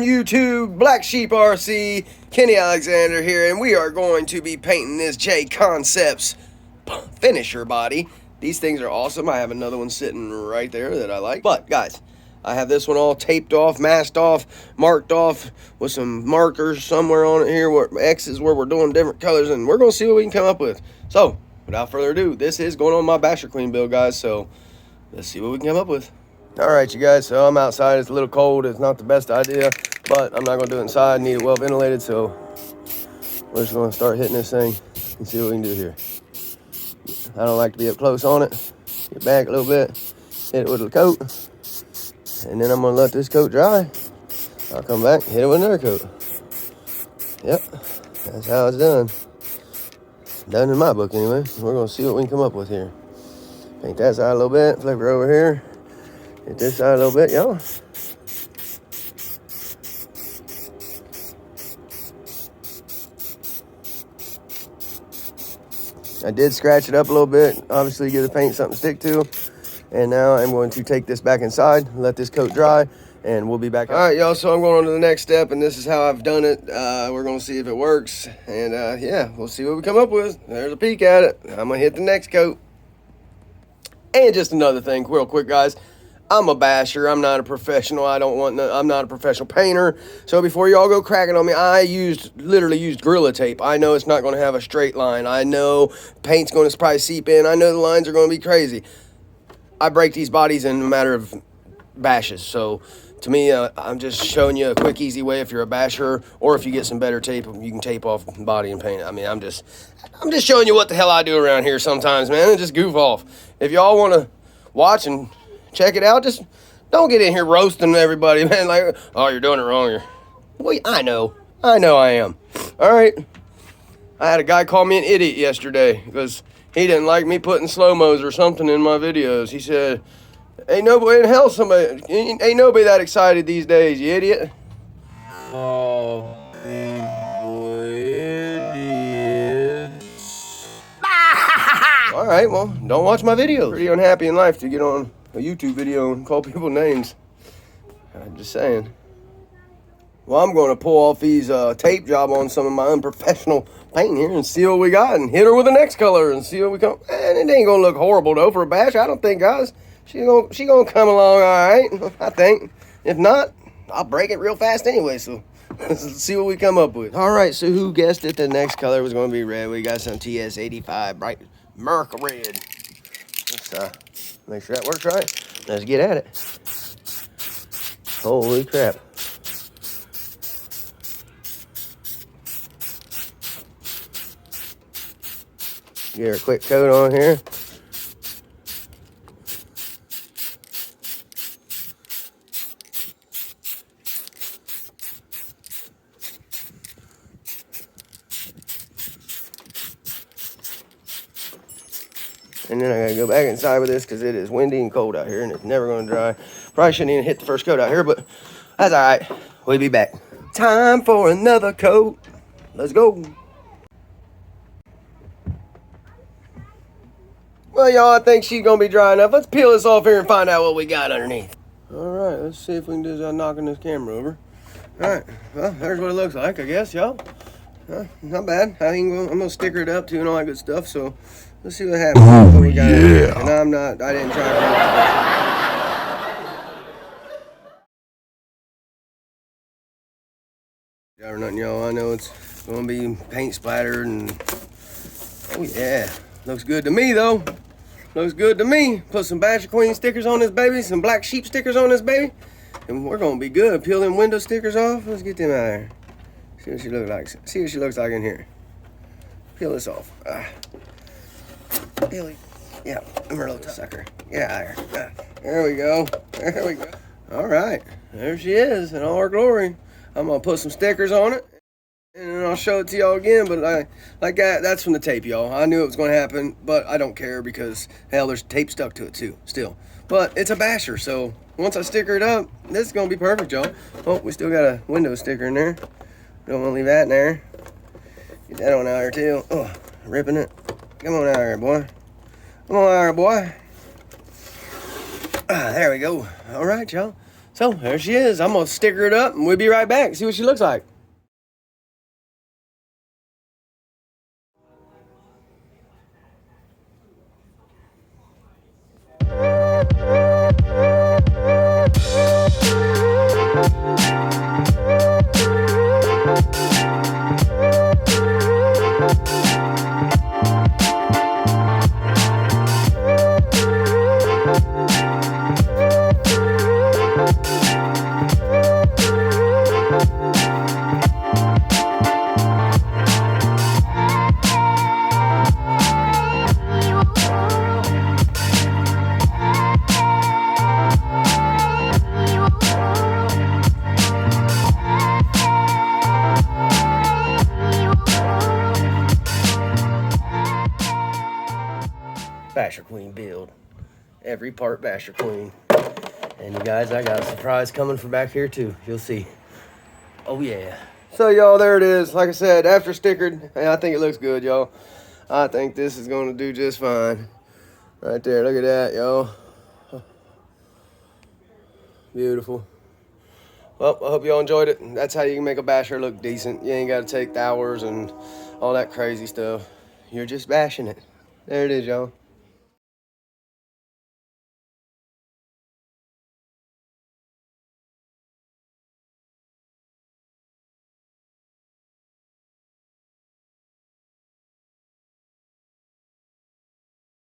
on YouTube? Black Sheep RC, Kenny Alexander here, and we are going to be painting this J Concepts finisher body. These things are awesome. I have another one sitting right there that I like. But guys, I have this one all taped off, masked off, marked off with some markers somewhere on it here, where X's where we're doing different colors, and we're going to see what we can come up with. So, without further ado, this is going on my Basher Queen build, guys, so let's see what we can come up with. All right, you guys, so I'm outside. It's a little cold. It's not the best idea, but I'm not going to do it inside. I need it well ventilated, so we're just going to start hitting this thing and see what we can do here. I don't like to be up close on it. Get back a little bit, hit it with a coat, and then I'm going to let this coat dry. I'll come back, hit it with another coat. Yep, that's how it's done. Done in my book, anyway. We're going to see what we can come up with here. Paint that side a little bit, flip it over here. Hit this side a little bit, y'all. I did scratch it up a little bit, obviously give the paint something to stick to. And now I'm going to take this back inside, let this coat dry, and we'll be back. All right, y'all, so I'm going on to the next step, and this is how I've done it. We're going to see if it works, and yeah, we'll see what we come up with. There's a peek at it. I'm going to hit the next coat. And just another thing, real quick, guys. I'm a basher. I'm not a professional. I'm not a professional painter. So before y'all go cracking on me, I literally used Gorilla Tape. I know it's not going to have a straight line. I know paint's going to probably seep in. I know the lines are going to be crazy. I break these bodies in a matter of bashes. So to me, I'm just showing you a quick, easy way if you're a basher, or if you get some better tape, you can tape off the body and paint it. I mean, I'm just showing you what the hell I do around here sometimes, man, and just goof off. If y'all want to watch and check it out, just don't get in here roasting everybody, man, like, oh, you're doing it wrong here. Well, I know I am. All right, I had a guy call me an idiot yesterday because he didn't like me putting slow-mos or something in my videos. He said, ain't nobody in hell ain't nobody that excited these days, you idiot. Oh, idiot. All right, well, don't watch my videos. Pretty unhappy in life to get on a YouTube video and call people names. I'm just saying. Well, I'm going to pull off these tape job on some of my unprofessional paint here and see what we got and hit her with the next color and see what we come. And it ain't gonna look horrible though for a bash, I don't think, guys. She gonna come along all right, I think. If not, I'll break it real fast anyway, so let's see what we come up with. All right, so who guessed it? The next color was gonna be red. We got some TS85 bright Merc red. Let's make sure that works right. Let's get at it. Holy crap. Get her a quick coat on here. And then I gotta go back inside with this because it is windy and cold out here and it's never gonna dry. Probably shouldn't even hit the first coat out here, but that's all right. We'll be back. Time for another coat. Let's go. Well, y'all, I think she's gonna be dry enough. Let's peel this off here and find out what we got underneath. All right, let's see if we can do this without knocking this camera over. All right, well, there's what it looks like, I guess, y'all. Not bad. I'm gonna sticker it up too and all that good stuff, so let's see what happens. Oh, we got yeah. And I didn't try to or nothing, y'all. I know it's gonna be paint splattered and oh yeah. Looks good to me though. Looks good to me. Put some Basher Queen stickers on this baby, some Black Sheep stickers on this baby, and we're gonna be good. Peel them window stickers off. Let's get them out of there. See what she looks like. See what she looks like in here. Peel this off. Peel it. Yeah, I'm a little sucker. Get out of here. There we go. There we go. All right, there she is in all her glory. I'm gonna put some stickers on it, and then I'll show it to y'all again. But that's from the tape, y'all. I knew it was gonna happen, but I don't care because hell, there's tape stuck to it too, still. But it's a basher, so once I sticker it up, this is gonna be perfect, y'all. Oh, we still got a window sticker in there. Don't want to leave that in there. Get that on out here too. Oh, ripping it. Come on out here, boy. Come on out here, boy. There we go. All right, y'all. So there she is. I'm gonna sticker it up and we'll be right back. See what she looks like. Basher Queen build. Every part Basher Queen. And you guys, I got a surprise coming from back here too. You'll see. Oh yeah. So y'all, there it is. Like I said, after stickered, I think it looks good, y'all. I think this is gonna do just fine. Right there, look at that, y'all. Beautiful. Well, I hope y'all enjoyed it. That's how you can make a basher look decent. You ain't gotta take the hours and all that crazy stuff. You're just bashing it. There it is, y'all.